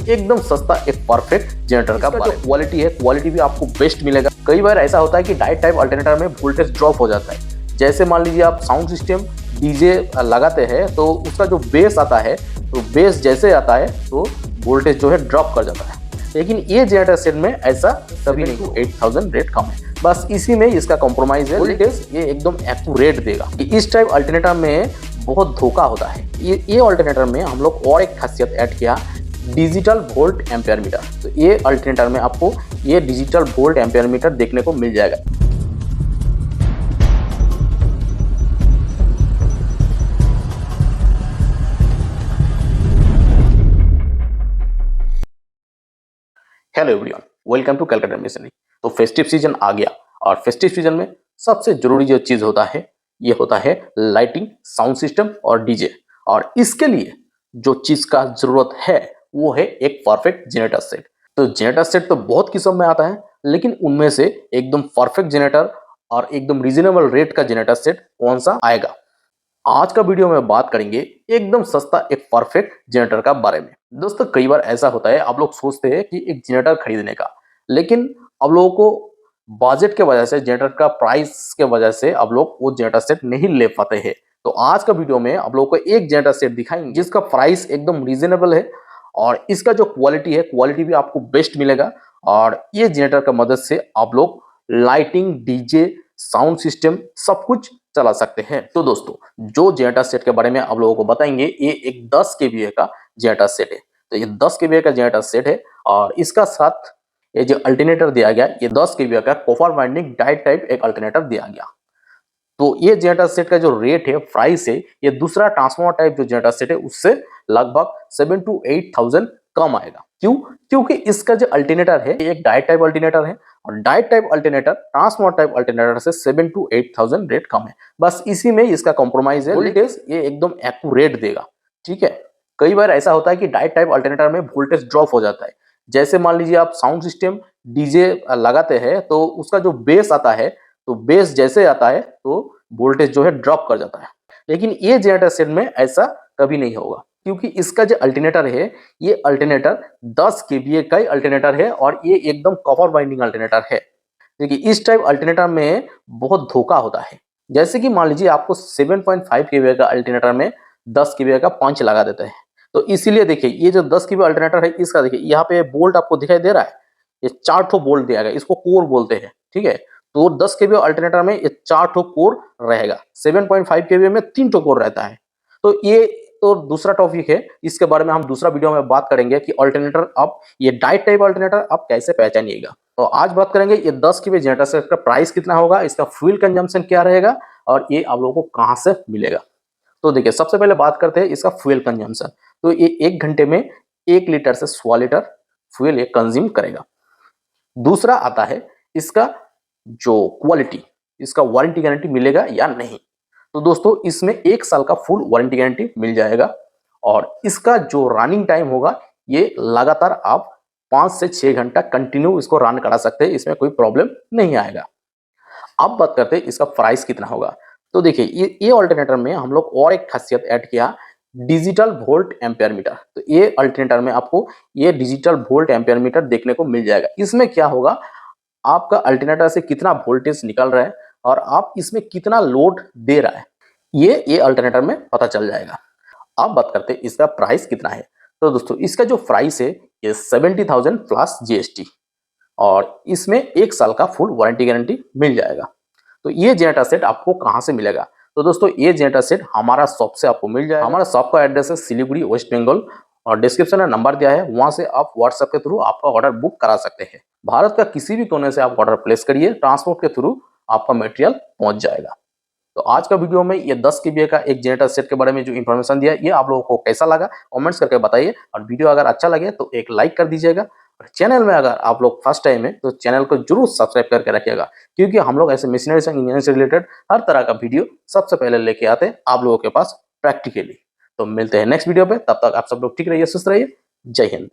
एकदम सस्ता एक परफेक्ट जनरेटर का जो क्वालिटी है, क्वालिटी भी आपको बेस्ट मिलेगा। कई बार ऐसा होता है कि डाइट टाइप अल्टरनेटर में वोल्टेज ड्रॉप हो जाता है। जैसे मान लीजिए आप साउंड सिस्टम डीजे लगाते हैं तो उसका जो बेस आता है, तो बेस जैसे आता है तो वोल्टेज जो है ड्रॉप कर जाता है। लेकिन ये जनरेटर सेट में ऐसा कभी नहीं, 8000 रेट कम है, बस इसी में इसका कॉम्प्रोमाइज है। वोल्टेज ये एकदम एक्यूरेट देगा। इस टाइप अल्टरनेटर में बहुत धोखा होता है। ये अल्टरनेटर में हम लोग और एक खासियत ऐड किया, डिजिटल वोल्ट एम्पेयर मीटर। तो ये अल्टरनेटर में आपको ये डिजिटल वोल्ट एम्पेयर मीटर देखने को मिल जाएगा। Hello everyone, welcome to Calcutta missionary. तो फेस्टिव सीजन आ गया और फेस्टिव सीजन में सबसे जरूरी जो चीज होता है ये होता है लाइटिंग, साउंड सिस्टम और डीजे। और इसके लिए जो चीज का जरूरत है वो है एक परफेक्ट जनरेटर सेट। तो जनरेटर सेट तो बहुत किस्म में आता है, लेकिन उनमें से एकदम परफेक्ट जनरेटर और एकदम रीजनेबल रेट का जनरेटर सेट कौन सा आएगा, आज का वीडियो में बात करेंगे एकदम सस्ता एक परफेक्ट जनरेटर का बारे में। दोस्तों कई बार ऐसा होता है, आप लोग सोचते हैं कि एक जनरेटर खरीदने का, लेकिन अब लोगों को बजट के वजह से, जनरेटर का प्राइस के वजह से अब लोग वो जनरेटर सेट नहीं ले पाते हैं। तो आज का वीडियो में आप लोगों को एक जनरेटर सेट दिखाएंगे जिसका प्राइस एकदम रीजनेबल है और इसका जो क्वालिटी है, क्वालिटी भी आपको बेस्ट मिलेगा। और ये जनरेटर का मदद से आप लोग लाइटिंग, डीजे, साउंड सिस्टम सब कुछ चला सकते हैं। तो दोस्तों जो जनरेटर सेट के बारे में आप लोगों को बताएंगे, ये एक 10 kVA का जनरेटर सेट है। तो ये 10 kVA का जनरेटर सेट है और इसका साथ ये जो अल्टरनेटर दिया गया, ये 10 kVA का कॉपर वाइंडिंग डाइट टाइप एक अल्टरनेटर दिया गया। तो ये जनरेटर सेट का जो रेट है, प्राइस है, ये दूसरा ट्रांसफॉर्मर टाइप जो जनरेटर सेट है उससे लगभग 7 to 8,000 कम आएगा। क्यों? क्योंकि इसका जो अल्टरनेटर है एक डाइट टाइप अल्टरनेटर है और diet type alternator transformer type alternator से 7 to 8,000 रेट कम है, बस इसी में इसका कॉम्प्रोमाइज है। वोल्टेज ये एकदम एक्यूरेट देगा, ठीक है। कई बार ऐसा होता है कि डाइट टाइप अल्टरनेटर में वोल्टेज ड्रॉप हो जाता है। जैसे मान लीजिए आप साउंड सिस्टम डीजे लगाते हैं तो उसका जो बेस आता है, तो बेस जैसे आता है तो वोल्टेज जो है ड्रॉप कर जाता है। लेकिन ये जनरेटर सेट में ऐसा कभी नहीं होगा, क्योंकि इसका जो अल्टरनेटर है, ये अल्टरनेटर 10 kVA का ही अल्टरनेटर है और ये एकदम कॉपर वाइंडिंग अल्टरनेटर है। देखिए इस टाइप अल्टरनेटर में बहुत धोखा होता है। जैसे कि मान लीजिए आपको 7.5 kVA का अल्टरनेटर में 10 kVA का पंच लगा देते हैं, तो इसीलिए देखिए ये जो 10 kVA अल्टरनेटर है, इसका देखिए यहाँ पे बोल्ट आपको दिखाई दे रहा है, ये 4 ठो बोल्ट दिया गया, इसको कोर बोलते हैं, ठीक है। तो 10 kVA अल्टरनेटर में ये 4 ठो कोर रहेगा, 7.5 kVA में 3 ठो कोर रहता है। तो ये तो दूसरा टॉपिक है, इसके बारे में हम दूसरा वीडियो में बात करेंगे कि अल्टरनेटर आप ये डाइट टाइप अल्टरनेटर आप कैसे पहचानिएगा। तो आज बात करेंगे ये 10 kVA जनरेटर सेट का प्राइस कितना होगा, इसका फ्यूल कंजम्पशन क्या रहेगा और ये आप लोगों को कहां से मिलेगा। तो देखिए सबसे पहले बात करते हैं इसका फ्यूल कंजम्पशन। तो ये 1 घंटे में 1 लीटर से 100 लीटर फ्यूल ये कंज्यूम करेगा। दूसरा आता है इसका जो क्वालिटी, इसका वारंटी गारंटी मिलेगा या नहीं। तो दोस्तों इसमें 1 साल का फुल वारंटी गारंटी मिल जाएगा और इसका जो रनिंग टाइम होगा, ये लगातार आप 5 से 6 घंटा कंटिन्यू इसको रन करा सकते हैं, इसमें कोई प्रॉब्लम नहीं आएगा। अब बात करते हैं इसका प्राइस कितना होगा। तो देखिए ये अल्टरनेटर में हम लोग और एक खासियत ऐड किया, डिजिटल वोल्ट एम्पेयर मीटर। तो ये अल्टरनेटर में आपको ये डिजिटल वोल्ट एम्पेयर मीटर देखने को मिल जाएगा। इसमें क्या होगा, आपका अल्टरनेटर से कितना वोल्टेज निकल रहा है और आप इसमें कितना लोड दे रहा है, ये अल्टरनेटर में पता चल जाएगा। अब बात करते हैं इसका प्राइस कितना है। तो दोस्तों इसका जो प्राइस है ये 70,000 प्लस GST और इसमें 1 साल का फुल वारंटी गारंटी मिल जाएगा। तो ये जनरेटर सेट आपको कहां से मिलेगा। तो दोस्तों ये जनरेटर सेट हमारा शॉप से आपको मिल जाएगा। हमारा शॉप का एड्रेस है सिलीगुड़ी, वेस्ट बंगाल, और डिस्क्रिप्शन में नंबर दिया है, वहां से आप व्हाट्सएप के थ्रू आपका ऑर्डर बुक करा सकते हैं। भारत का किसी भी कोने से आप ऑर्डर प्लेस करिए, ट्रांसपोर्ट के थ्रू आपका मटेरियल पहुंच जाएगा। तो आज का वीडियो में ये 10 kVA का एक जनरेटर सेट के बारे में जो इन्फॉर्मेशन दिया, ये आप लोगों को कैसा लगा कमेंट्स करके बताइए। और वीडियो अगर अच्छा लगे तो एक लाइक कर दीजिएगा। और चैनल में अगर आप लोग फर्स्ट टाइम है तो चैनल को जरूर सब्सक्राइब करके रखिएगा, क्योंकि हम लोग ऐसे मशीनरी से इंजीनियरिंग से रिलेटेड हर तरह का वीडियो सबसे पहले लेके आते हैं आप लोगों के पास प्रैक्टिकली। तो मिलते हैं नेक्स्ट वीडियो पे, तब तक आप सब लोग ठीक रहिए, सुस्त रहिए। जय हिंद।